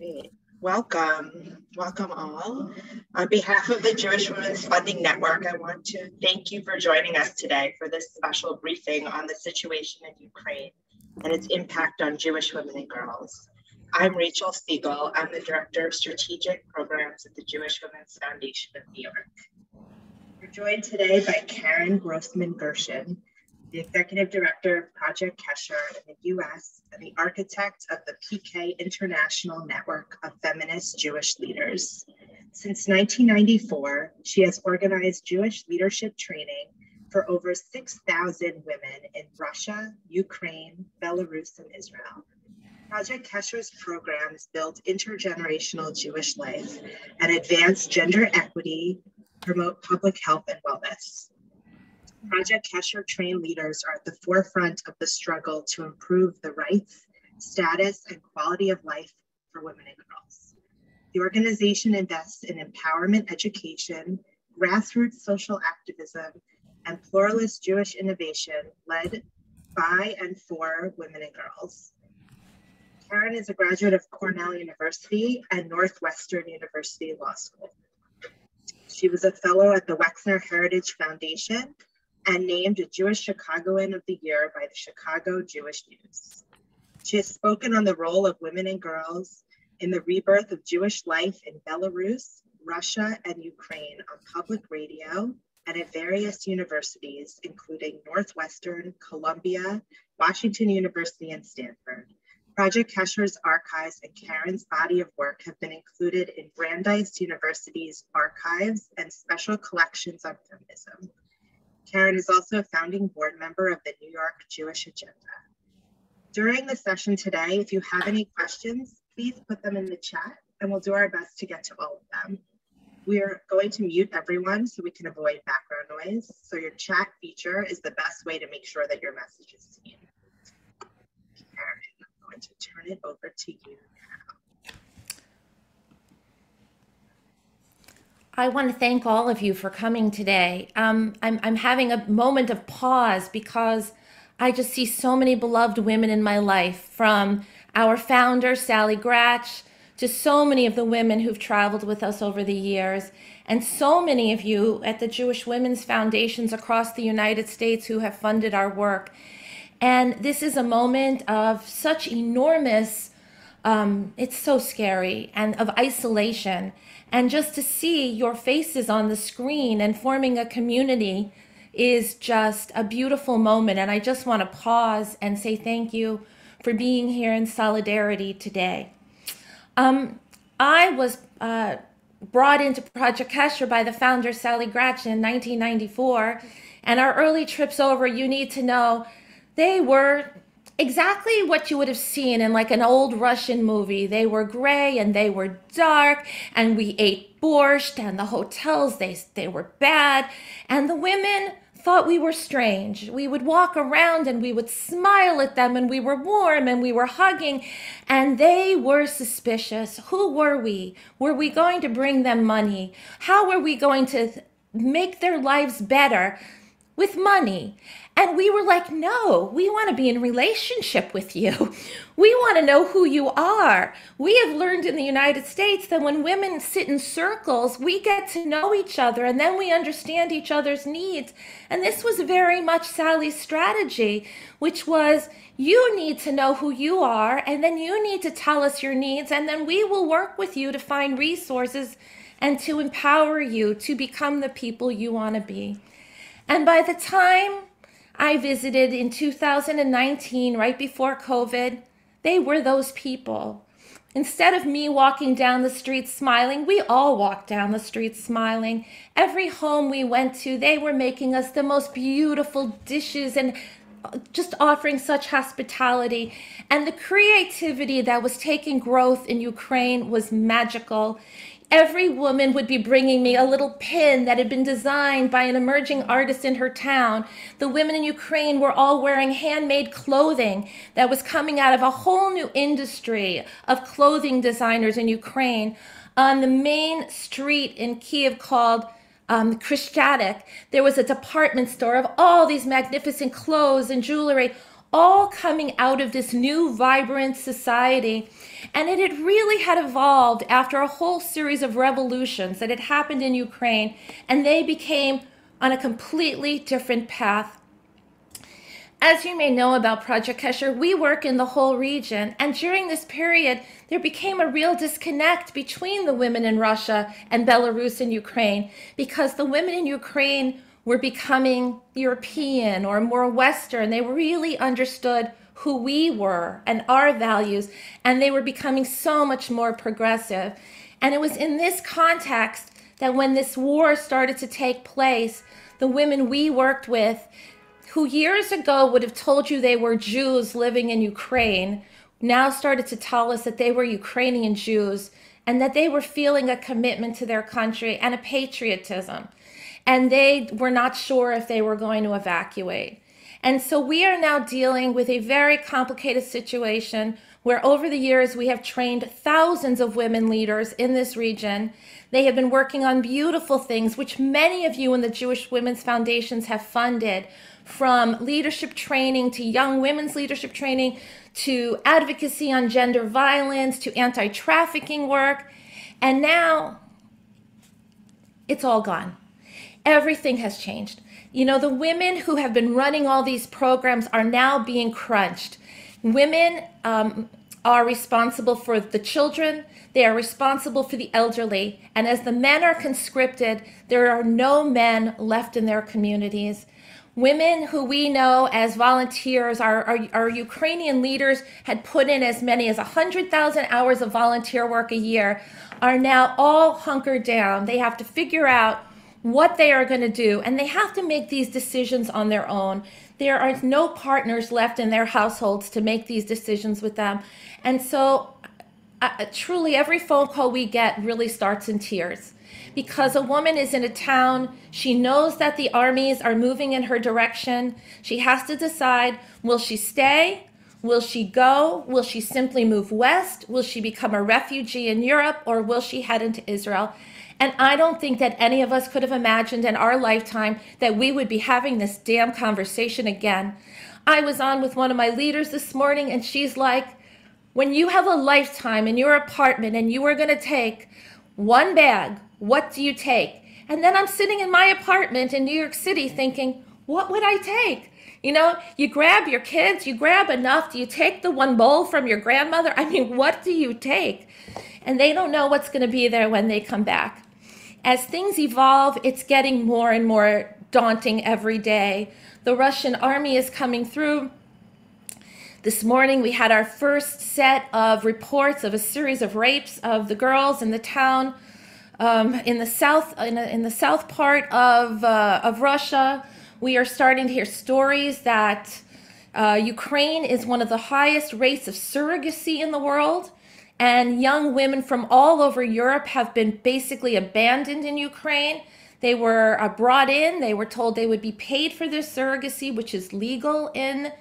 Great. Welcome all. On behalf of the Jewish Women's Funding Network, I want to thank you for joining us today for this special briefing on the situation in Ukraine and its impact on Jewish women and girls. I'm Rachel Siegel. I'm the Director of Strategic Programs at the Jewish Women's Foundation of New York. We're joined today by Karyn Grossman Gershon, the Executive Director of Project Kesher in the US and the architect of the PK International Network of Feminist Jewish Leaders. Since 1994, she has organized Jewish leadership training for over 6,000 women in Russia, Ukraine, Belarus, and Israel. Project Kesher's programs build intergenerational Jewish life and advance gender equity, promote public health and wellness. Project Kesher trained leaders are at the forefront of the struggle to improve the rights, status, and quality of life for women and girls. The organization invests in empowerment education, grassroots social activism, and pluralist Jewish innovation led by and for women and girls. Karyn is a graduate of Cornell University and Northwestern University Law School. She was a fellow at the Wexner Heritage Foundation and named a Jewish Chicagoan of the Year by the Chicago Jewish News. She has spoken on the role of women and girls in the rebirth of Jewish life in Belarus, Russia, and Ukraine on public radio and at various universities, including Northwestern, Columbia, Washington University, and Stanford. Project Kesher's archives and Karyn's body of work have been included in Brandeis University's archives and special collections on feminism. Karyn is also a founding board member of the New York Jewish Agenda. During the session today, if you have any questions, please put them in the chat and we'll do our best to get to all of them. We are going to mute everyone so we can avoid background noise. So your chat feature is the best way to make sure that your message is seen. Karyn, I'm going to turn it over to you now. I want to thank all of you for coming today. I'm having a moment of pause because I just see so many beloved women in my life, from our founder, Sally Gratch, to so many of the women who've traveled with us over the years, and so many of you at the Jewish Women's Foundations across the United States who have funded our work. And this is a moment of such enormous, it's so scary, and of isolation. And just to see your faces on the screen and forming a community is just a beautiful moment. And I just want to pause and say thank you for being here in solidarity today. I was brought into Project Kesher by the founder, Sally Gratch, in 1994. And our early trips over, you need to know, they were exactly what you would have seen in like an old Russian movie. They were gray and they were dark, and we ate borscht, and the hotels, they were bad, and the women thought we were strange. We would walk around and we would smile at them, and we were warm and we were hugging, and they were suspicious. Who were we? Were we going to bring them money? How were we going to make their lives better? With money. And we were like, no, we want to be in relationship with you. We want to know who you are. We have learned in the United States that when women sit in circles, we get to know each other, and then we understand each other's needs. And this was very much Sally's strategy, which was, you need to know who you are, and then you need to tell us your needs, and then we will work with you to find resources and to empower you to become the people you want to be. And by the time I visited in 2019, right before COVID, they were those people. Instead of me walking down the street smiling, we all walked down the street smiling. Every home we went to, they were making us the most beautiful dishes and just offering such hospitality. And the creativity that was taking growth in Ukraine was magical. Every woman would be bringing me a little pin that had been designed by an emerging artist in her town. The women in Ukraine were all wearing handmade clothing that was coming out of a whole new industry of clothing designers in Ukraine. On the main street in Kiev called Krishchatek, there was a department store of all these magnificent clothes and jewelry, all coming out of this new vibrant society. And it had really had evolved after a whole series of revolutions that had happened in Ukraine, and they became on a completely different path. As you may know about Project Kesher, we work in the whole region, and during this period, there became a real disconnect between the women in Russia and Belarus and Ukraine, because the women in Ukraine were becoming European or more Western. They really understood who we were and our values, and they were becoming so much more progressive. And it was in this context that when this war started to take place, the women we worked with, who years ago would have told you they were Jews living in Ukraine, now started to tell us that they were Ukrainian Jews and that they were feeling a commitment to their country and a patriotism. And they were not sure if they were going to evacuate. And so we are now dealing with a very complicated situation where over the years we have trained thousands of women leaders in this region. They have been working on beautiful things, which many of you in the Jewish Women's Foundations have funded, from leadership training to young women's leadership training to advocacy on gender violence to anti-trafficking work. And now it's all gone. Everything has changed. You know, the women who have been running all these programs are now being crunched. Women are responsible for the children. They are responsible for the elderly. And as the men are conscripted, there are no men left in their communities. Women who we know as volunteers, our Ukrainian leaders had put in as many as 100,000 hours of volunteer work a year, are now all hunkered down. They have to figure out what they are going to do, and they have to make these decisions on their own. There are no partners left in their households to make these decisions with them. And so truly every phone call we get really starts in tears, because a woman is in a town, she knows that the armies are moving in her direction. She has to decide, will she stay? Will she go? Will she simply move west? Will she become a refugee in Europe, or will she head into Israel? And I don't think that any of us could have imagined in our lifetime that we would be having this damn conversation again. I was on with one of my leaders this morning, and she's like, when you have a lifetime in your apartment and you are going to take one bag, what do you take? And then I'm sitting in my apartment in New York City thinking, what would I take? You know, you grab your kids, you grab enough. Do you take the one bowl from your grandmother? I mean, what do you take? And they don't know what's going to be there when they come back. As things evolve, it's getting more and more daunting every day. The Russian army is coming through. This morning, we had our first set of reports of a series of rapes of the girls in the town in the south part of Russia. We are starting to hear stories that Ukraine is one of the highest rates of surrogacy in the world. And young women from all over Europe have been basically abandoned in Ukraine. They were brought in. They were told they would be paid for their surrogacy, which is legal in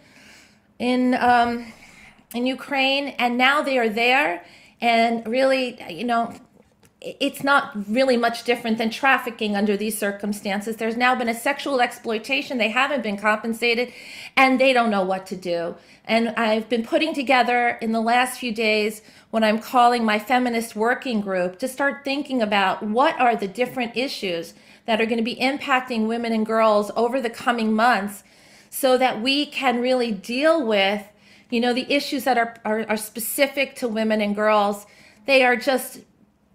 Ukraine. And now they are there. And really, you know, it's not really much different than trafficking under these circumstances. There's now been a sexual exploitation. They haven't been compensated, and they don't know what to do. And I've been putting together in the last few days what I'm calling my feminist working group to start thinking about what are the different issues that are going to be impacting women and girls over the coming months, so that we can really deal with, you know, the issues that are specific to women and girls. They are just,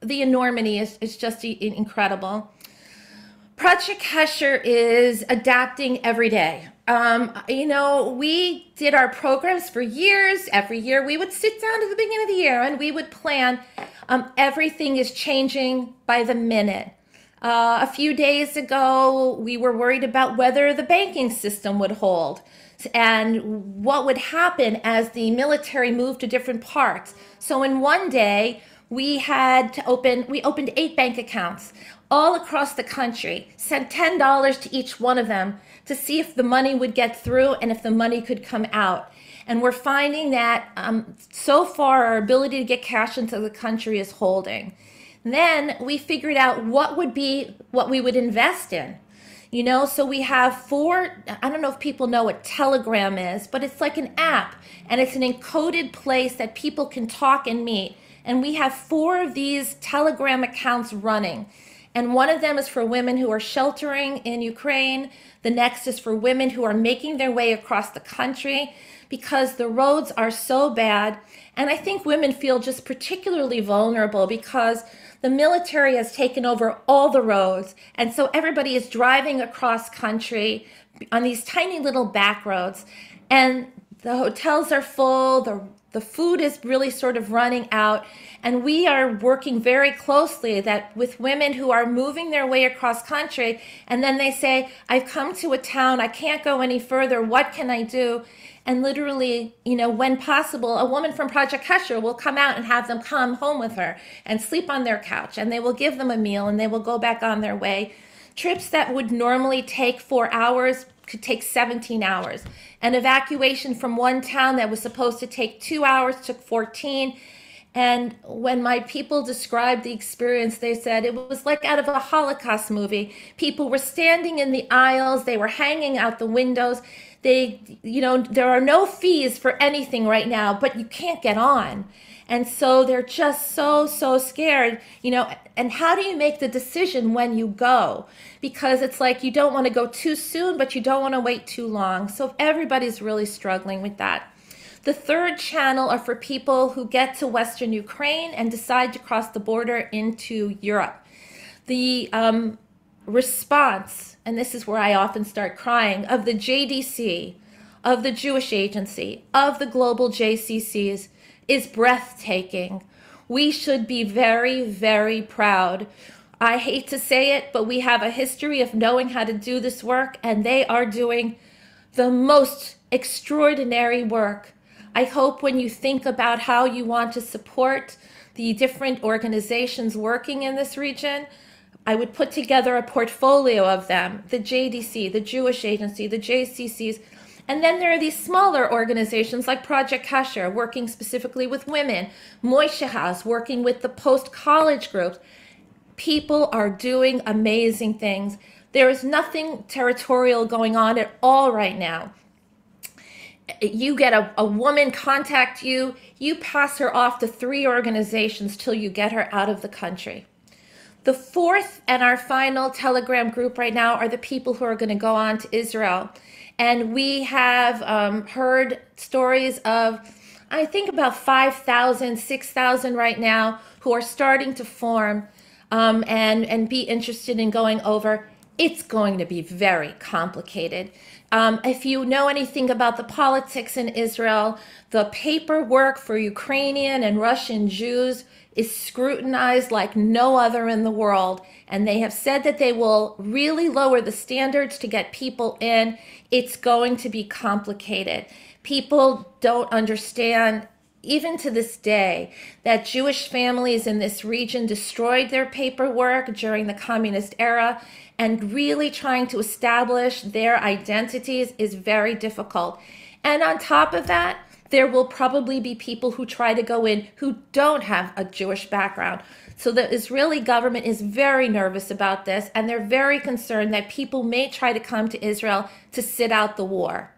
the enormity is just incredible. Project Kesher is adapting every day. You know, we did our programs for years. Every year we would sit down at the beginning of the year and we would plan. Everything is changing by the minute. A few days ago, we were worried about whether the banking system would hold and what would happen as the military moved to different parts. So in one day, we opened 8 bank accounts all across the country, sent $10 to each one of them to see if the money would get through and if the money could come out. And we're finding that so far our ability to get cash into the country is holding. Then we figured out what we would invest in. So we have four, I don't know if people know what Telegram is, but it's like an app, and it's an encoded place that people can talk and meet. And we have four of these Telegram accounts running. And one of them is for women who are sheltering in Ukraine. The next is for women who are making their way across the country because the roads are so bad. And I think women feel just particularly vulnerable because the military has taken over all the roads. And so everybody is driving across country on these tiny little back roads. And the hotels are full, the food is really sort of running out. And we are working very closely that with women who are moving their way across country. And then they say, I've come to a town, I can't go any further. What can I do? And literally, when possible, a woman from Project Kesher will come out and have them come home with her and sleep on their couch. And they will give them a meal and they will go back on their way. Trips that would normally take 4 hours could take 17 hours. An evacuation from one town that was supposed to take 2 hours took 14. And when my people described the experience, they said it was like out of a Holocaust movie. People were standing in the aisles, they were hanging out the windows. There are no fees for anything right now, but you can't get on. And so they're just so scared, and how do you make the decision when you go? Because it's like you don't want to go too soon, but you don't want to wait too long. So everybody's really struggling with that. The third channel are for people who get to Western Ukraine and decide to cross the border into Europe. The response, and this is where I often start crying, of the JDC, of the Jewish Agency, of the global JCCs is breathtaking. We should be very, very proud. I hate to say it, but we have a history of knowing how to do this work, and they are doing the most extraordinary work. I hope when you think about how you want to support the different organizations working in this region, I would put together a portfolio of them, the JDC, the Jewish Agency, the JCCs, and then there are these smaller organizations like Project Kesher, working specifically with women, Moishe House, working with the post-college groups. People are doing amazing things. There is nothing territorial going on at all right now. You get a woman contact you, you pass her off to 3 organizations till you get her out of the country. The fourth and our final Telegram group right now are the people who are going to go on to Israel. And we have heard stories of, I think about 5,000, 6,000 right now who are starting to form and be interested in going over. It's going to be very complicated. If you know anything about the politics in Israel, the paperwork for Ukrainian and Russian Jews is scrutinized like no other in the world. And they have said that they will really lower the standards to get people in. It's going to be complicated. People don't understand, even to this day, that Jewish families in this region destroyed their paperwork during the communist era, and really trying to establish their identities is very difficult. And on top of that, there will probably be people who try to go in who don't have a Jewish background. So the Israeli government is very nervous about this, and they're very concerned that people may try to come to Israel to sit out the war.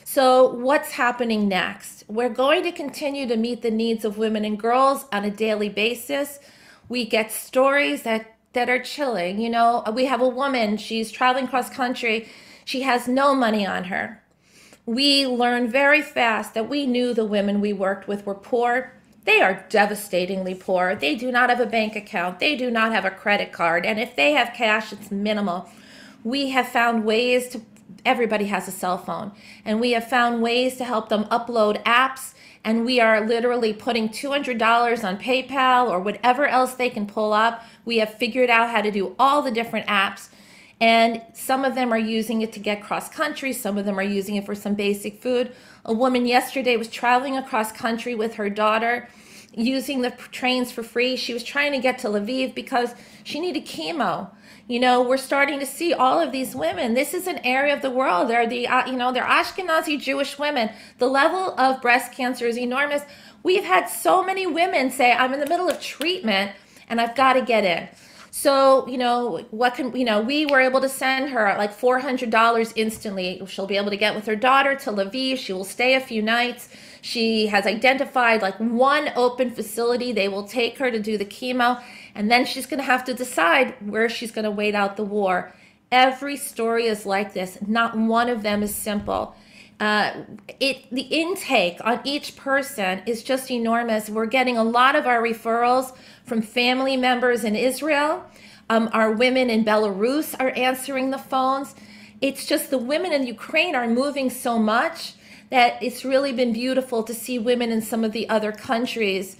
So what's happening next? We're going to continue to meet the needs of women and girls on a daily basis. We get stories that are chilling. We have a woman, she's traveling cross country. She has no money on her. We learned very fast that we knew the women we worked with were poor. They are devastatingly poor. They do not have a bank account. They do not have a credit card. And if they have cash, it's minimal. We have found ways to, everybody has a cell phone, and we have found ways to help them upload apps. And we are literally putting $200 on PayPal or whatever else they can pull up. We have figured out how to do all the different apps. And some of them are using it to get cross country. Some of them are using it for some basic food. A woman yesterday was traveling across country with her daughter, using the trains for free. She was trying to get to Lviv because she needed chemo. We're starting to see all of these women. This is an area of the world. They're they're Ashkenazi Jewish women. The level of breast cancer is enormous. We've had so many women say, I'm in the middle of treatment and I've got to get in. So, we were able to send her like $400 instantly. She'll be able to get with her daughter to Lviv. She will stay a few nights. She has identified like one open facility. They will take her to do the chemo, and then she's going to have to decide where she's going to wait out the war. Every story is like this. Not one of them is simple. The intake on each person is just enormous. We're getting a lot of our referrals from family members in Israel. Our women in Belarus are answering the phones. It's just the women in Ukraine are moving so much that it's really been beautiful to see women in some of the other countries,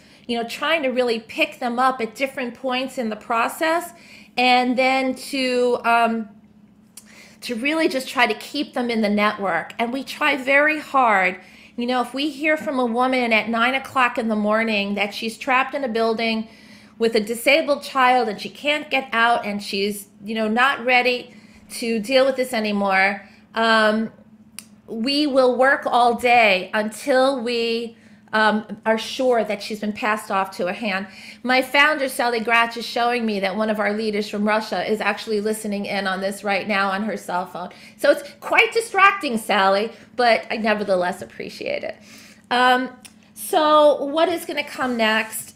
trying to really pick them up at different points in the process, and then to really just try to keep them in the network. And we try very hard. If we hear from a woman at 9 o'clock in the morning that she's trapped in a building with a disabled child and she can't get out and she's, not ready to deal with this anymore, we will work all day until we are sure that she's been passed off to a hand. My founder, Sally Gratch, is showing me that one of our leaders from Russia is actually listening in on this right now on her cell phone. So it's quite distracting, Sally, but I nevertheless appreciate it. So what is going to come next?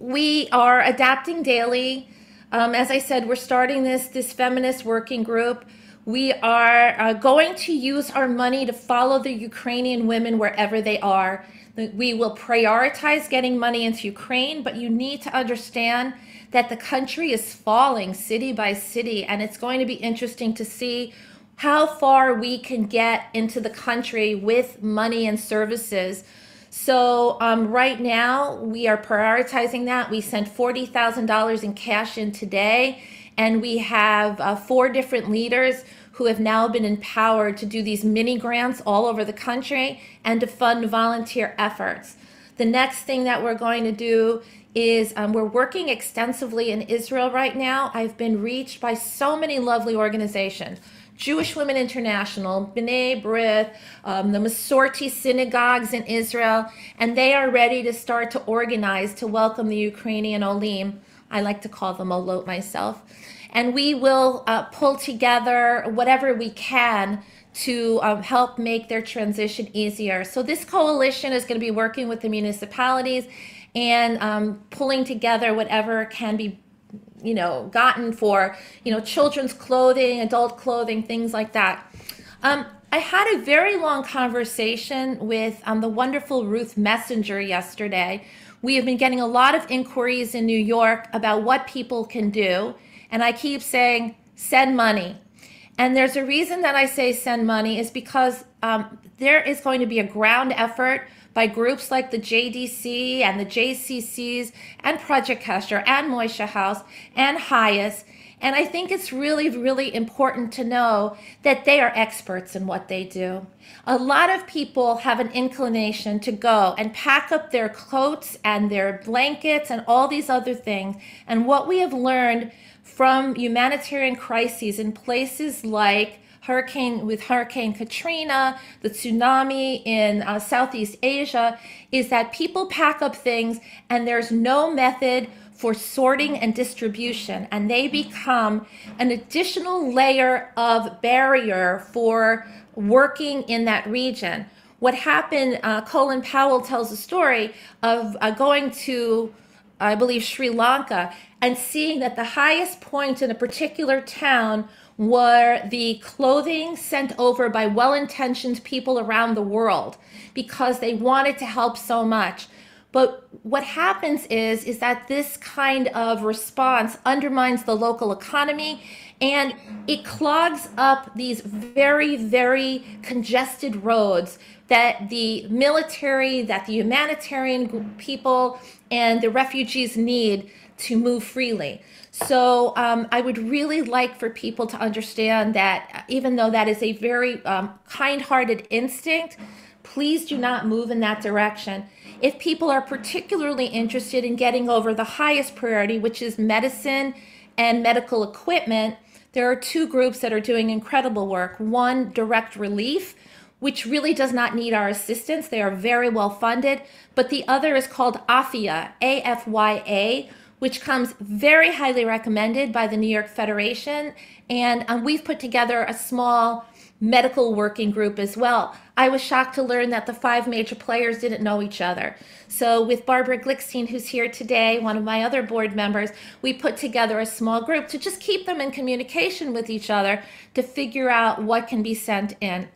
We are adapting daily. As I said, we're starting this feminist working group. We are going to use our money to follow the Ukrainian women wherever they are. We will prioritize getting money into Ukraine, but you need to understand that the country is falling city by city, and it's going to be interesting to see how far we can get into the country with money and services. So right now, we are prioritizing that. We sent $40,000 in cash in today, and we have 4 different leaders who have now been empowered to do these mini grants all over the country and to fund volunteer efforts. The next thing that we're going to do is we're working extensively in Israel right now. I've been reached by so many lovely organizations. Jewish Women International, B'nai B'rith, the Masorti synagogues in Israel, and they are ready to start to organize to welcome the Ukrainian Olim. I like to call them Olot myself. And we will pull together whatever we can to help make their transition easier. So this coalition is going to be working with the municipalities and pulling together whatever can be, gotten for, children's clothing, adult clothing, things like that. I had a very long conversation with the wonderful Ruth Messenger yesterday. We have been getting a lot of inquiries in New York about what people can do. And I keep saying, send money. And there's a reason that I say send money is because there is going to be a ground effort by groups like the JDC and the JCCs and Project Kesher and Moishe House and Hayas. And I think it's really, really important to know that they are experts in what they do. A lot of people have an inclination to go and pack up their coats and their blankets and all these other things. And what we have learned from humanitarian crises in places like Hurricane Katrina, the tsunami in Southeast Asia, is that people pack up things and there's no method for sorting and distribution, and they become an additional layer of barrier for working in that region. What happened, Colin Powell tells a story of going to, I believe, Sri Lanka, and seeing that the highest point in a particular town were the clothing sent over by well-intentioned people around the world because they wanted to help so much. But what happens is that this kind of response undermines the local economy, and it clogs up these very, very congested roads that the military, that the humanitarian people, and the refugees need to move freely. So I would really like for people to understand that even though that is a very kind-hearted instinct, please do not move in that direction. If people are particularly interested in getting over the highest priority, which is medicine and medical equipment, there are 2 groups that are doing incredible work. One, Direct Relief, which really does not need our assistance. They are very well funded. But the other is called AFYA, AFYA, which comes very highly recommended by the New York Federation. And we've put together a small medical working group as well. I was shocked to learn that the 5 major players didn't know each other. So with Barbara Glickstein, who's here today, one of my other board members, we put together a small group to just keep them in communication with each other to figure out what can be sent in.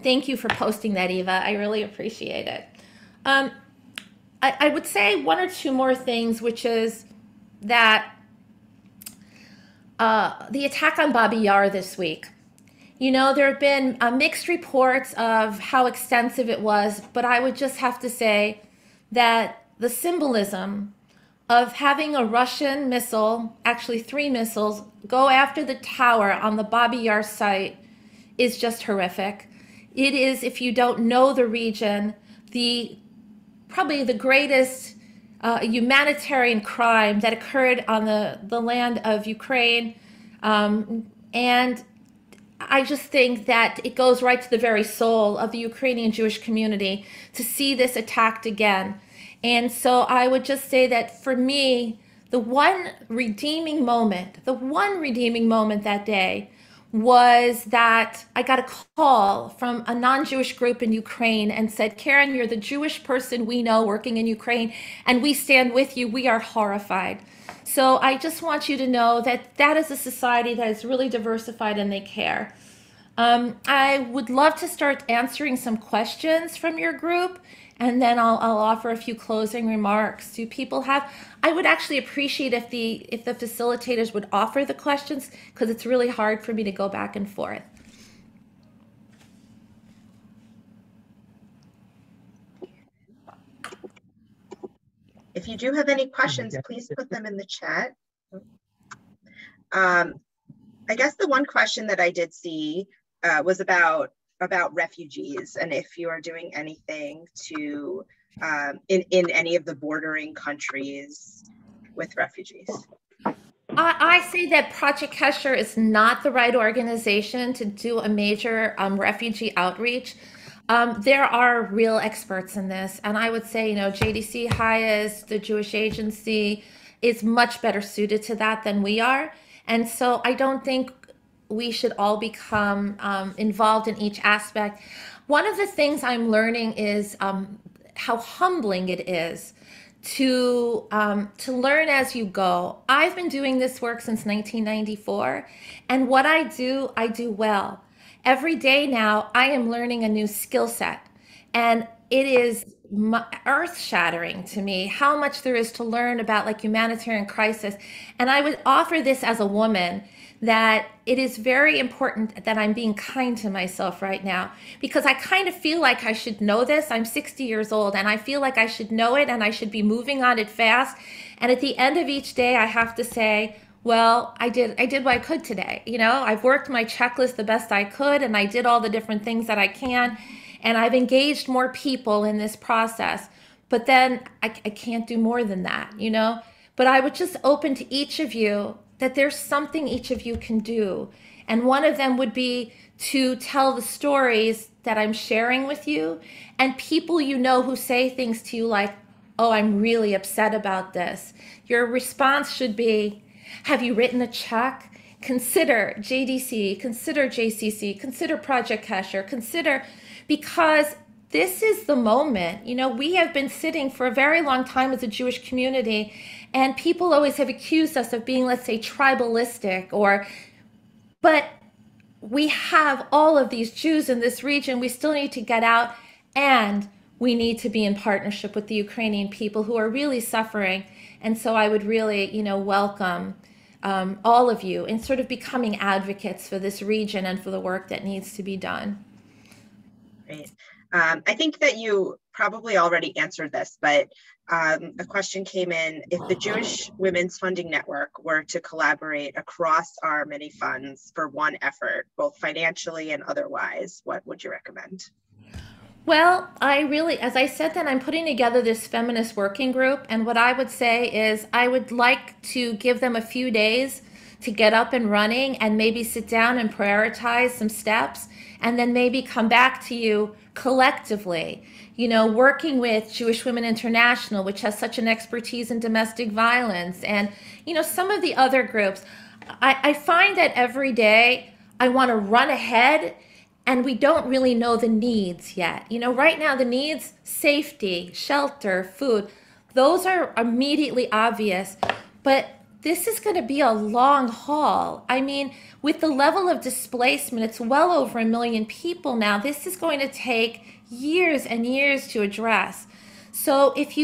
Thank you for posting that, Eva. I really appreciate it. I would say 1 or 2 more things, which is that the attack on Bobby Yar this week. You know, there have been mixed reports of how extensive it was, but I would just have to say that the symbolism of having a Russian missile, actually 3 missiles, go after the tower on the Bobby Yar site is just horrific. It is, if you don't know the region, probably the greatest humanitarian crime that occurred on the land of Ukraine. And I just think that it goes right to the very soul of the Ukrainian Jewish community to see this attacked again. And so I would just say that for me, the one redeeming moment that day was that I got a call from a non-Jewish group in Ukraine and said, Karyn, you're the Jewish person we know working in Ukraine, and we stand with you. We are horrified. So I just want you to know that that is a society that is really diversified and they care. I would love to start answering some questions from your group, and then I'll offer a few closing remarks. Do people have? I would actually appreciate if the facilitators would offer the questions, because it's really hard for me to go back and forth. If you do have any questions, please put them in the chat. I guess the one question that I did see was about refugees, and if you are doing anything to in any of the bordering countries with refugees. I say that Project Kesher is not the right organization to do a major refugee outreach. There are real experts in this, and I would say, you know, JDC Hayes, the Jewish Agency, is much better suited to that than we are. And so I don't think we should all become involved in each aspect. One of the things I'm learning is how humbling it is to learn as you go. I've been doing this work since 1994, and what I do well. Every day now, I am learning a new skill set, and it is earth-shattering to me how much there is to learn about like humanitarian crisis. And I would offer this as a woman, that it is very important that I'm being kind to myself right now, because I kind of feel like I should know this. I'm 60 years old and I feel like I should know it and I should be moving on it fast. And at the end of each day, I have to say, well, I did what I could today. You know, I've worked my checklist the best I could, and I did all the different things that I can, and I've engaged more people in this process. But then I can't do more than that, you know? But I would just open to each of you that there's something each of you can do. And one of them would be to tell the stories that I'm sharing with you, and people you know who say things to you like, oh, I'm really upset about this. Your response should be, have you written a check? Consider JDC, consider JCC, consider Project Kesher, consider, because this is the moment. You know, we have been sitting for a very long time as a Jewish community, and people always have accused us of being, let's say, tribalistic, but we have all of these Jews in this region. We still need to get out, and we need to be in partnership with the Ukrainian people who are really suffering. And so I would really, you know, welcome all of you in sort of becoming advocates for this region and for the work that needs to be done. Great. I think that you probably already answered this, but a question came in. If the Jewish Women's Funding Network were to collaborate across our many funds for one effort, both financially and otherwise, what would you recommend? Well, as I said, that I'm putting together this feminist working group. And what I would say is I would like to give them a few days to get up and running and maybe sit down and prioritize some steps, and then maybe come back to you collectively, working with Jewish Women International, which has such an expertise in domestic violence, and, some of the other groups. I find that every day I want to run ahead and we don't really know the needs yet. Right now the needs, safety, shelter, food, those are immediately obvious, but this is going to be a long haul. I mean, with the level of displacement, it's well over 1 million people now. This is going to take years and years to address. So if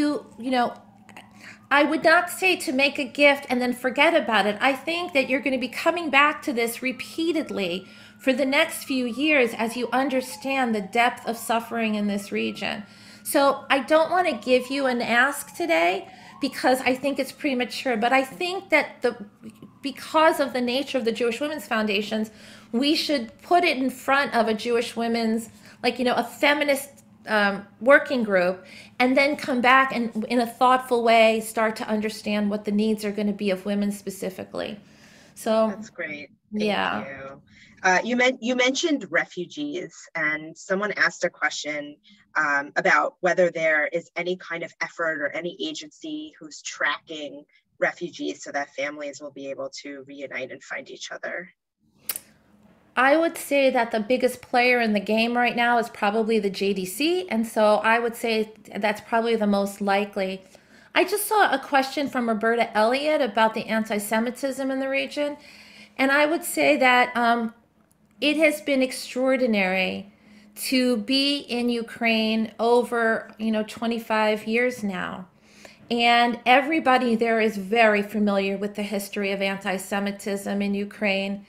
I would not say to make a gift and then forget about it. I think that you're going to be coming back to this repeatedly for the next few years as you understand the depth of suffering in this region. So I don't want to give you an ask today because I think it's premature, but I think that because of the nature of the Jewish Women's Foundations, we should put it in front of a Jewish women's, a feminist working group, and then come back and in a thoughtful way start to understand what the needs are going to be of women specifically. So that's great. Thank you. You mentioned refugees, and someone asked a question about whether there is any kind of effort or any agency who's tracking refugees so that families will be able to reunite and find each other. I would say that the biggest player in the game right now is probably the JDC, and so I would say that's probably the most likely. I just saw a question from Roberta Elliott about the anti-Semitism in the region, and I would say that it has been extraordinary to be in Ukraine over 25 years now. And everybody there is very familiar with the history of anti-Semitism in Ukraine.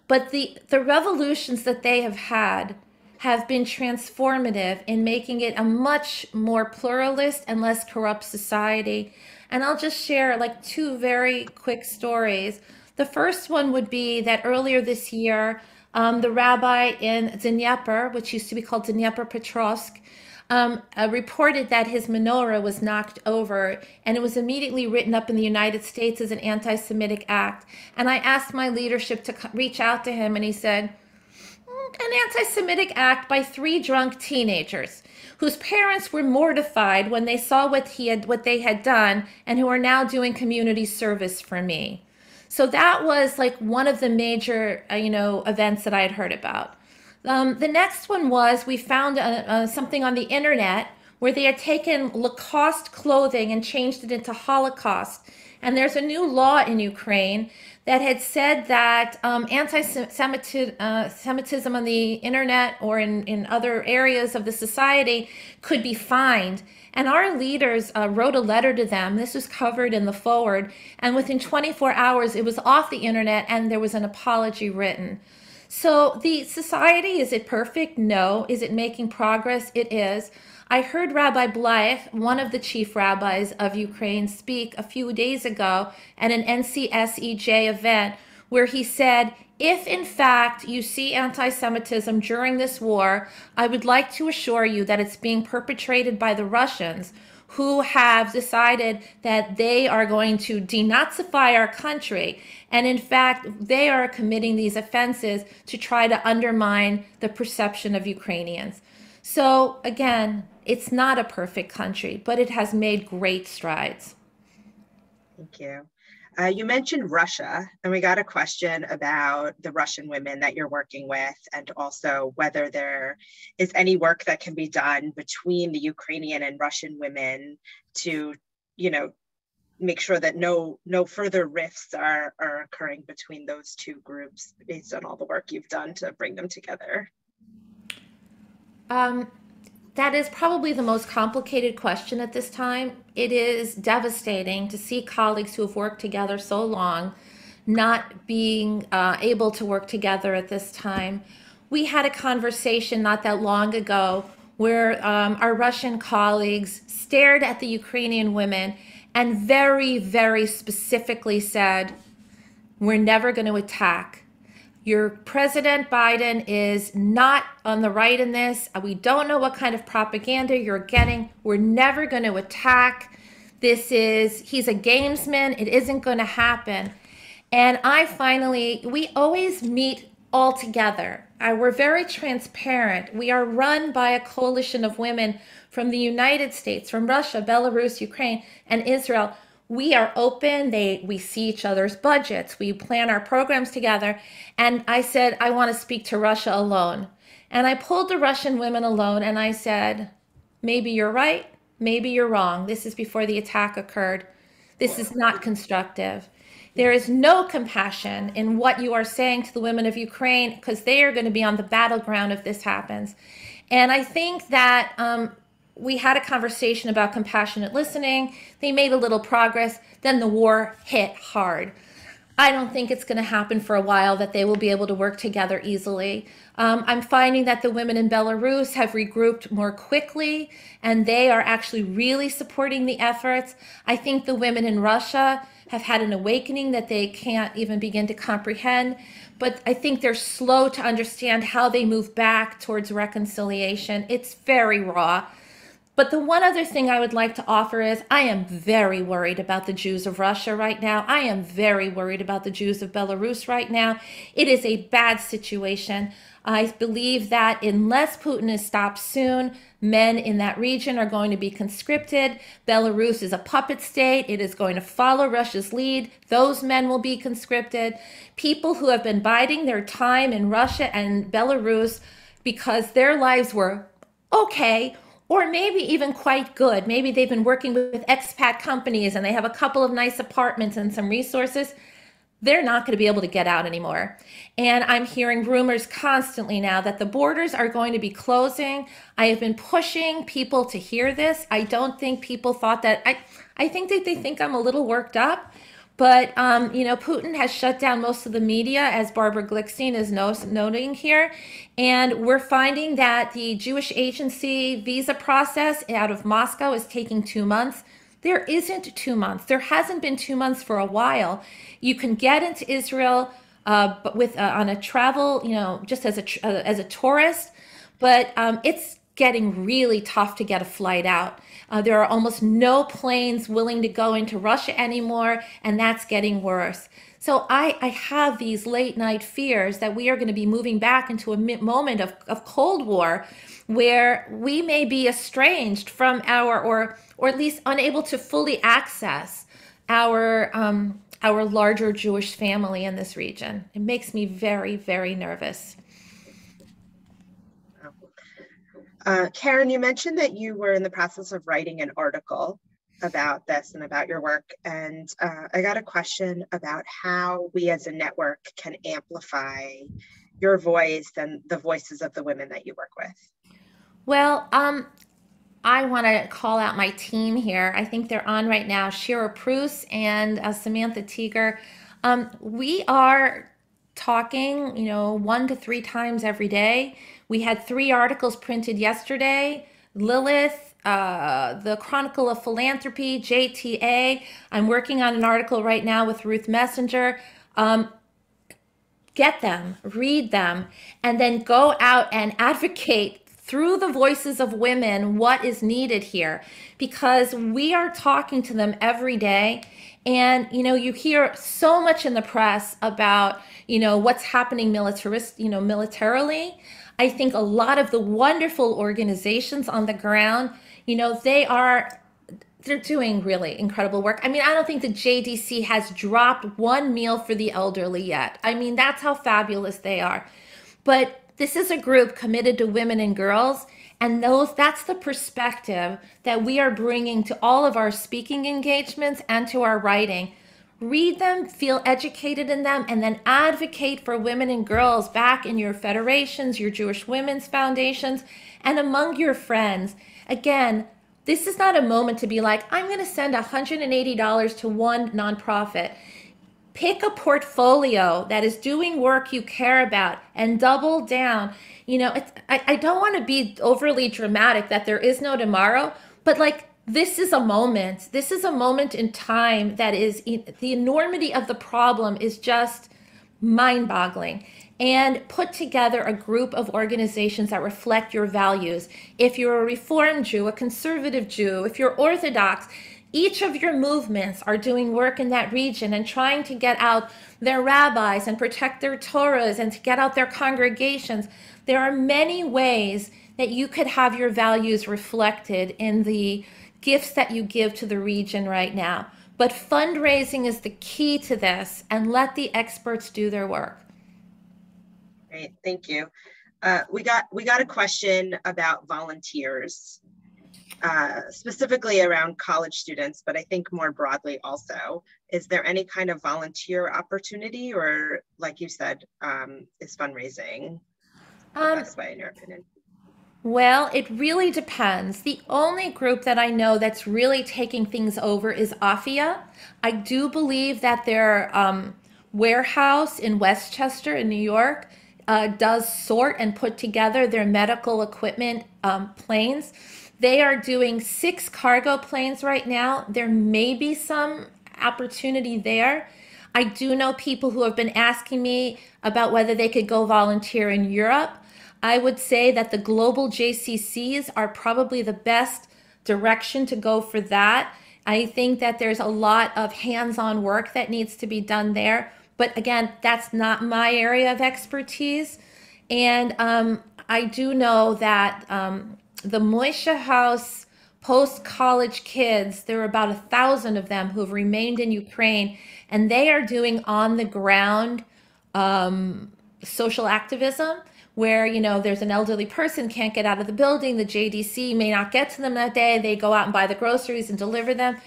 But the revolutions that they have had have been transformative in making it a much more pluralist and less corrupt society. And I'll just share two very quick stories. The first one would be that earlier this year, the rabbi in Dnieper, which used to be called Dnepropetrovsk, reported that his menorah was knocked over, and it was immediately written up in the United States as an anti-Semitic act. And I asked my leadership to reach out to him, and he said, an anti-Semitic act by 3 drunk teenagers whose parents were mortified when they saw what they had done, and who are now doing community service for me. So that was one of the major, events that I had heard about. The next one was we found something on the internet where they had taken Lacoste clothing and changed it into Holocaust. And there's a new law in Ukraine that had said that anti-Semitism on the internet or in other areas of the society could be fined. And our leaders wrote a letter to them. This was covered in the forward. And within 24 hours, it was off the internet and there was an apology written. So the society, is it perfect? No. Is it making progress? It is. I heard Rabbi Bleich, one of the chief rabbis of Ukraine, speak a few days ago at an NCSEJ event where he said, if in fact you see anti-Semitism during this war, I would like to assure you that it's being perpetrated by the Russians, who have decided that they are going to denazify our country. And in fact, they are committing these offenses to try to undermine the perception of Ukrainians. So again, it's not a perfect country, but it has made great strides. Thank you. You mentioned Russia, and we got a question about the Russian women that you're working with, and also whether there is any work that can be done between the Ukrainian and Russian women to, make sure that no further rifts are occurring between those two groups based on all the work you've done to bring them together. That is probably the most complicated question at this time. It is devastating to see colleagues who have worked together so long not being able to work together at this time. We had a conversation not that long ago where our Russian colleagues stared at the Ukrainian women and very, very specifically said, we're never going to attack. Your President Biden is not on the right in this. We don't know what kind of propaganda you're getting. We're never going to attack. He's a gamesman. It isn't going to happen. And we always meet all together we're very transparent. We are run by a coalition of women from the United States, from Russia, Belarus, Ukraine, and Israel. We are open. We see each other's budgets. We plan our programs together. And I said, I want to speak to Russia alone. And I pulled the Russian women alone and I said, maybe you're right. Maybe you're wrong. This is before the attack occurred. This is not constructive. There is no compassion in what you are saying to the women of Ukraine because they are going to be on the battleground if this happens. And I think that we had a conversation about compassionate listening. They made a little progress. Then the war hit hard. I don't think it's going to happen for a while, that they will be able to work together easily. I'm finding that the women in Belarus have regrouped more quickly, and they are actually really supporting the efforts. I think the women in Russia have had an awakening that they can't even begin to comprehend, but I think they're slow to understand how they move back towards reconciliation. It's very raw. But the one other thing I would like to offer is I am very worried about the Jews of Russia right now. I am very worried about the Jews of Belarus right now. It is a bad situation. I believe that unless Putin is stopped soon, men in that region are going to be conscripted. Belarus is a puppet state. It is going to follow Russia's lead. Those men will be conscripted. People who have been biding their time in Russia and Belarus because their lives were okay, or maybe even quite good. Maybe they've been working with expat companies and they have a couple of nice apartments and some resources. They're not going to be able to get out anymore. And I'm hearing rumors constantly now that the borders are going to be closing. I have been pushing people to hear this. I don't think people thought that. I think that they think I'm a little worked up. But, Putin has shut down most of the media, as Barbara Glickstein is noting here. And we're finding that the Jewish agency visa process out of Moscow is taking 2 months. There isn't 2 months. There hasn't been 2 months for a while. You can get into Israel but on a travel, just as a tourist. But it's getting really tough to get a flight out. There are almost no planes willing to go into Russia anymore, and that's getting worse. So I have these late night fears that we are going to be moving back into a moment of Cold War where we may be estranged from or at least unable to fully access our larger Jewish family in this region. It makes me very, very nervous. Karyn, you mentioned that you were in the process of writing an article about this and about your work. And I got a question about how we as a network can amplify your voice and the voices of the women that you work with. Well, I want to call out my team here. I think they're on right now, Shira Pruce and Samantha Teeger. We are talking, 1 to 3 times every day. We had 3 articles printed yesterday. Lilith, the Chronicle of Philanthropy, JTA. I'm working on an article right now with Ruth Messenger. Get them, read them, and then go out and advocate through the voices of women what is needed here, because we are talking to them every day. And, you hear so much in the press about, what's happening militarily. I think a lot of the wonderful organizations on the ground, they're doing really incredible work. I don't think the JDC has dropped one meal for the elderly yet. That's how fabulous they are. But this is a group committed to women and girls, and that's the perspective that we are bringing to all of our speaking engagements and to our writing. Read them, feel educated in them, and then advocate for women and girls back in your federations, your Jewish women's foundations, and among your friends. Again, this is not a moment to be like, I'm going to send $180 to one nonprofit. Pick a portfolio that is doing work you care about and double down. I don't want to be overly dramatic that there is no tomorrow, but this is a moment. This is a moment in time that is, the enormity of the problem is just mind-boggling. And put together a group of organizations that reflect your values. If you're a Reform Jew, a conservative Jew, if you're Orthodox, Each of your movements are doing work in that region and trying to get out their rabbis and protect their Torahs and to get out their congregations. There are many ways that you could have your values reflected in the gifts that you give to the region right now. But fundraising is the key to this, and let the experts do their work. Great, thank you. We got a question about volunteers, specifically around college students, but I think more broadly also. Is there any kind of volunteer opportunity, or like you said, is fundraising the best way in your opinion? Well, it really depends. The only group that I know that's really taking things over is AFIA. I do believe that their warehouse in Westchester, in New York, does sort and put together their medical equipment planes. They are doing 6 cargo planes right now. There may be some opportunity there. I do know people who have been asking me about whether they could go volunteer in Europe. I would say that the global JCCs are probably the best direction to go for that. I think that there's a lot of hands-on work that needs to be done there. But again, that's not my area of expertise. And I do know that the Moishe House post-college kids, there are about 1,000 of them who have remained in Ukraine, and they are doing on-the-ground social activism where, there's an elderly person can't get out of the building, the JDC may not get to them that day, they go out and buy the groceries and deliver them.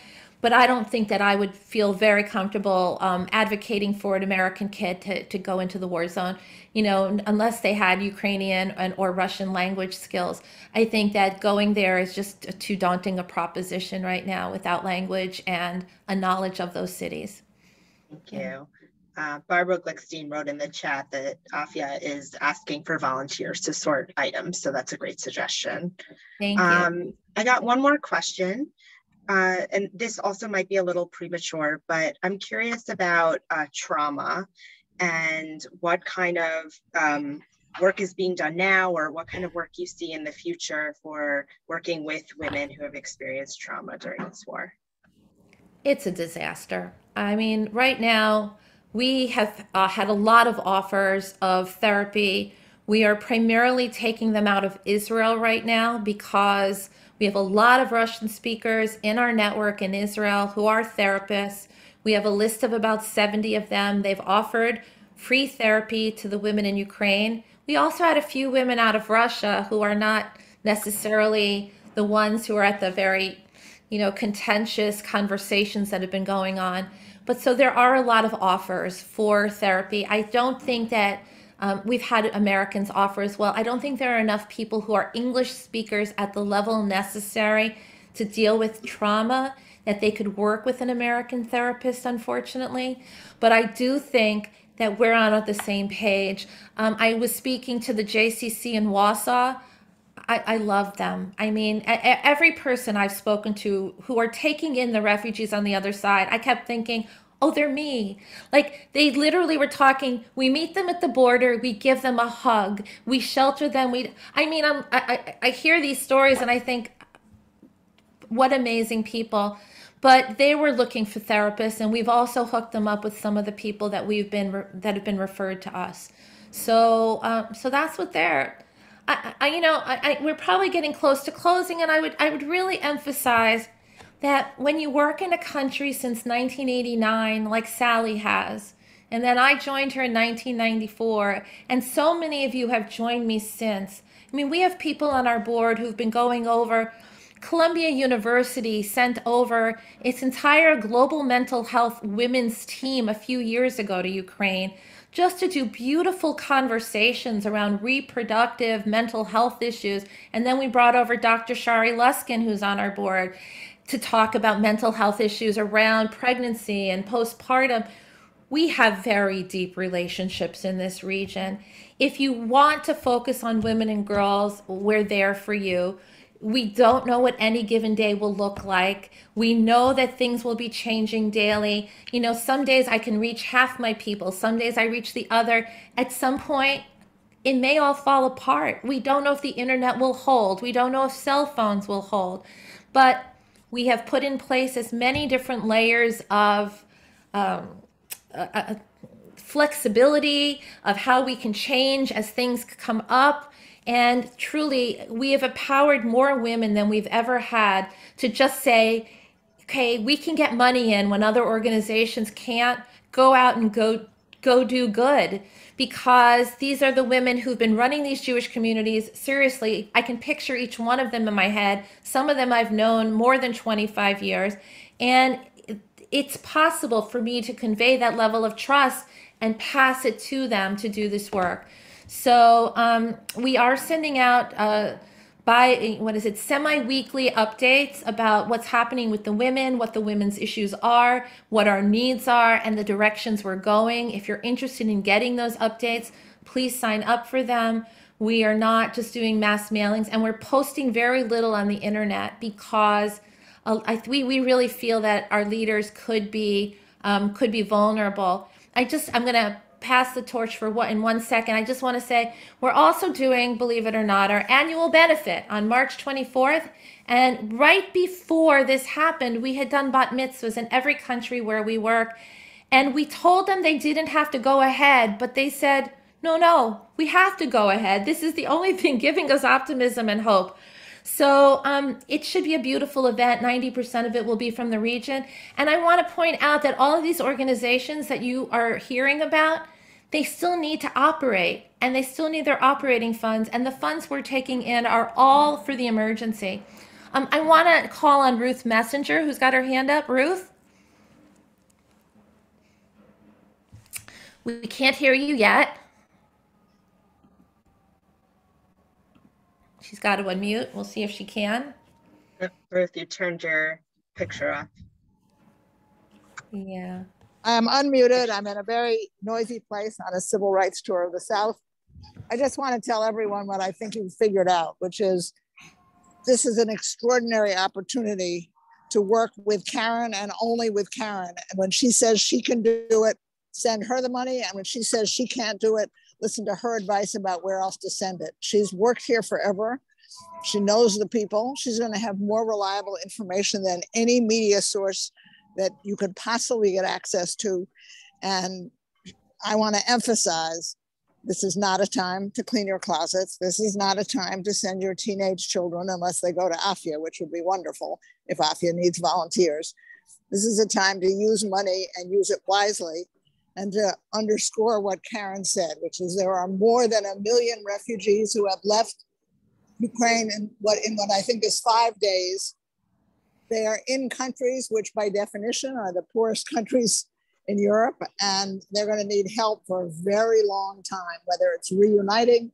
But I don't think that I would feel very comfortable advocating for an American kid to go into the war zone, unless they had Ukrainian or Russian language skills. I think that going there is just too daunting a proposition right now without language and a knowledge of those cities. Thank you. Barbara Glickstein wrote in the chat that AFIA is asking for volunteers to sort items, so that's a great suggestion. Thank you. I got one more question. And this also might be a little premature, but I'm curious about trauma and what kind of work is being done now, or what kind of work you see in the future for working with women who have experienced trauma during this war. It's a disaster. I mean, right now, we have had a lot of offers of therapy. We are primarily taking them out of Israel right now because we have a lot of Russian speakers in our network in Israel who are therapists. We have a list of about 70 of them. They've offered free therapy to the women in Ukraine. We also had a few women out of Russia who are not necessarily the ones who are at the very, contentious conversations that have been going on. But so there are a lot of offers for therapy. I don't think that we've had Americans offer as well. I don't think there are enough people who are English speakers at the level necessary to deal with trauma that they could work with an American therapist, unfortunately. But I do think that we're on the same page. I was speaking to the JCC in Warsaw. I love them. I mean, every person I've spoken to who are taking in the refugees on the other side, I kept thinking, oh, they're me. Like, they literally were talking, we meet them at the border, we give them a hug, we shelter them. I hear these stories and I think, what amazing people. But they were looking for therapists, and we've also hooked them up with some of the people that have been referred to us. So that's what they're. We're probably getting close to closing, and I would really emphasize that when you work in a country since 1989, like Sally has, and then I joined her in 1994, and so many of you have joined me since. I mean, we have people on our board who've been going over. Columbia University sent over its entire global mental health women's team a few years ago to Ukraine just to do beautiful conversations around reproductive mental health issues. And then we brought over Dr. Shari Luskin, who's on our board, to talk about mental health issues around pregnancy and postpartum. We have very deep relationships in this region. If you want to focus on women and girls, we're there for you. We don't know what any given day will look like. We know that things will be changing daily. Some days I can reach half my people. Some days I reach the other. At some point, it may all fall apart. We don't know if the internet will hold. We don't know if cell phones will hold. But We have put in place as many different layers of flexibility of how we can change as things come up. And truly, we have empowered more women than we've ever had to just say, okay, we can get money in when other organizations can't. Go out and go do good, because these are the women who've been running these Jewish communities. Seriously, I can picture each one of them in my head. Some of them I've known more than 25 years. And it's possible for me to convey that level of trust and pass it to them to do this work. So we are sending out by what is it, semi-weekly updates about what's happening with the women, what the women's issues are, what our needs are, and the directions we're going. If you're interested in getting those updates, please sign up for them. We are not just doing mass mailings, and we're posting very little on the internet because we really feel that our leaders could be vulnerable. I'm going to pass the torch for what in 1 second. I just want to say we're also doing, believe it or not, our annual benefit on March 24th. And right before this happened, we had done bat mitzvahs in every country where we work. And we told them they didn't have to go ahead, but they said, no, we have to go ahead. This is the only thing giving us optimism and hope. So it should be a beautiful event. 90% of it will be from the region. And I want to point out that all of these organizations that you are hearing about, they still need to operate, and they still need their operating funds. And the funds we're taking in are all for the emergency. I want to call on Ruth Messenger, who's got her hand up. Ruth? We can't hear you yet. She's got to unmute. We'll see if she can. Ruth, you turned your picture off. Yeah. I'm unmuted. I'm in a very noisy place on a civil rights tour of the South. I just want to tell everyone what I think you've figured out, which is this is an extraordinary opportunity to work with Karyn and only with Karyn. And when she says she can do it, send her the money. And when she says she can't do it, listen to her advice about where else to send it. She's worked here forever. She knows the people. She's going to have more reliable information than any media source that you could possibly get access to. And I want to emphasize, this is not a time to clean your closets. This is not a time to send your teenage children unless they go to AFIA, which would be wonderful if AFIA needs volunteers. This is a time to use money and use it wisely, and to underscore what Karyn said, which is there are more than 1 million refugees who have left Ukraine in what I think is 5 days. They are in countries which by definition are the poorest countries in Europe, and they're going to need help for a very long time, whether it's reuniting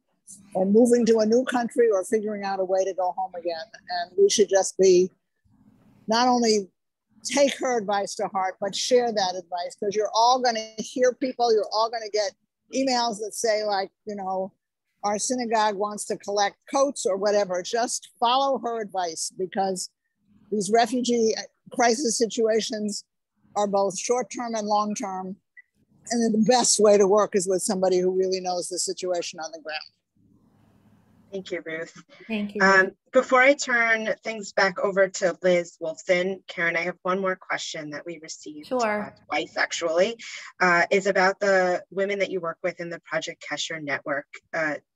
or moving to a new country or figuring out a way to go home again. And we should just be not only take her advice to heart, but share that advice, because you're all going to hear people, you're all going to get emails that say like, our synagogue wants to collect coats or whatever. Just follow her advice, because these refugee crisis situations are both short-term and long-term. And the best way to work is with somebody who really knows the situation on the ground. Thank you, Ruth. Thank you. Before I turn things back over to Liz Wolfson, Karyn, I have one more question that we received twice, actually. Is about the women that you work with in the Project Kesher network.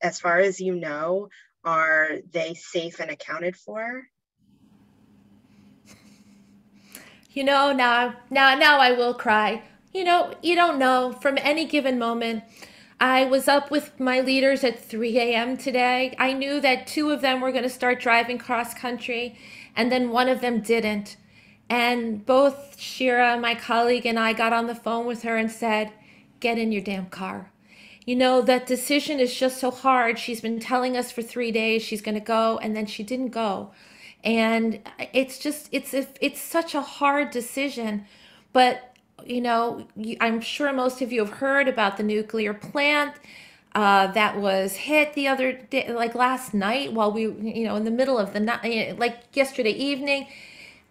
As far as you know, are they safe and accounted for? Now I will cry. You don't know from any given moment. I was up with my leaders at 3 a.m. today. I knew that 2 of them were going to start driving cross country, and then 1 of them didn't. And both Shira, my colleague, and I got on the phone with her and said, get in your damn car. That decision is just so hard. She's been telling us for 3 days she's going to go, and then she didn't go. And it's such a hard decision. But I'm sure most of you have heard about the nuclear plant that was hit the other day, like last night, while we, in the middle of the night, like yesterday evening.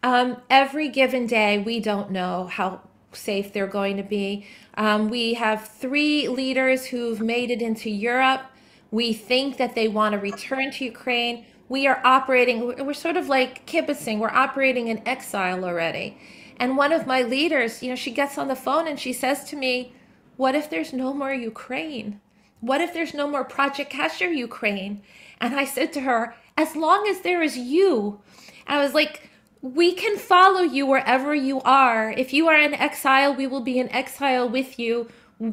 Every given day, we don't know how safe they're going to be. We have 3 leaders who've made it into Europe. We think that they want to return to Ukraine. we are operating, we're sort of like kibbutzing, we're operating in exile already. And one of my leaders, she gets on the phone and she says to me, what if there's no more Ukraine? What if there's no more Project Kesher Ukraine? And I said to her, as long as there is you, I was like, we can follow you wherever you are. If you are in exile, we will be in exile with you.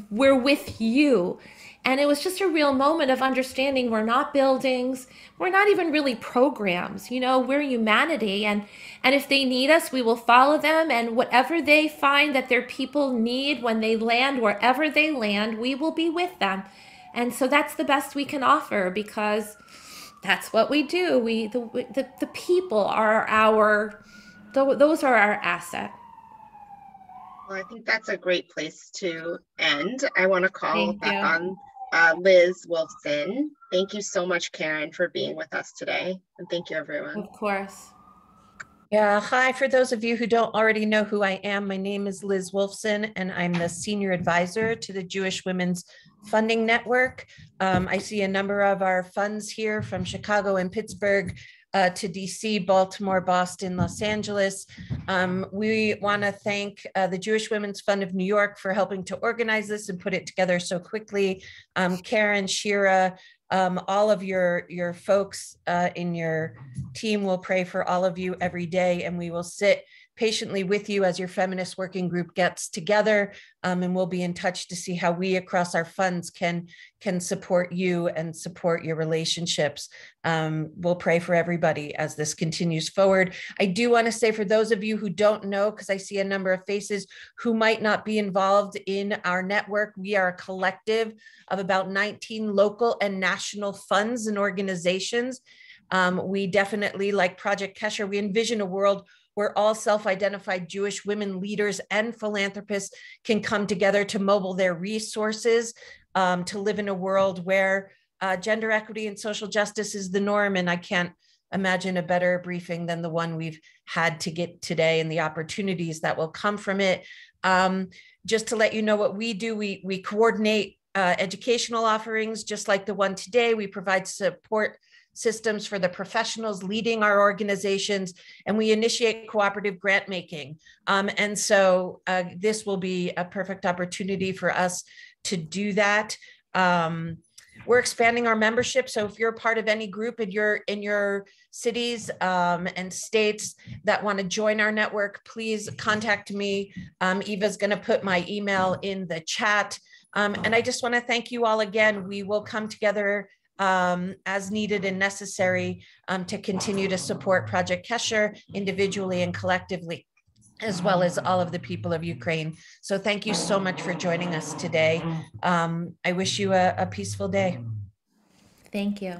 We're with you. And it was just a real moment of understanding we're not buildings. We're not even really programs. We're humanity. And if they need us, we will follow them. And whatever they find that their people need when they land, wherever they land, we will be with them. And so that's the best we can offer, because that's what we do. The people are those are our asset. Well, I think that's a great place to end. I want to call back on Liz Wolfson. Thank you so much, Karyn, for being with us today. And thank you, everyone. Of course. Yeah, hi. For those of you who don't already know who I am, my name is Liz Wolfson, and I'm the Senior Advisor to the Jewish Women's Funding Network. I see a number of our funds here from Chicago and Pittsburgh to DC, Baltimore, Boston, Los Angeles. We want to thank the Jewish Women's Fund of New York for helping to organize this and put it together so quickly. Karyn, Shira, all of your folks in your team will pray for all of you every day, and we will sit patiently with you as your feminist working group gets together, and we'll be in touch to see how we across our funds can support you and support your relationships. We'll pray for everybody as this continues forward. I do want to say, for those of you who don't know, because I see a number of faces who might not be involved in our network, we are a collective of about 19 local and national funds and organizations. We definitely, like Project Kesher, we envision a world where all self-identified Jewish women leaders and philanthropists can come together to mobilize their resources, to live in a world where gender equity and social justice is the norm. And I can't imagine a better briefing than the one we've had to get today and the opportunities that will come from it. Just to let you know what we do, we coordinate educational offerings, just like the one today. We provide support systems for the professionals leading our organizations, and we initiate cooperative grant making. And so this will be a perfect opportunity for us to do that. We're expanding our membership. So if you're part of any group in your cities and states that want to join our network, please contact me. Eva's going to put my email in the chat. And I just want to thank you all again. We will come together as needed and necessary to continue to support Project Kesher individually and collectively, as well as all of the people of Ukraine. So thank you so much for joining us today. I wish you a peaceful day. Thank you.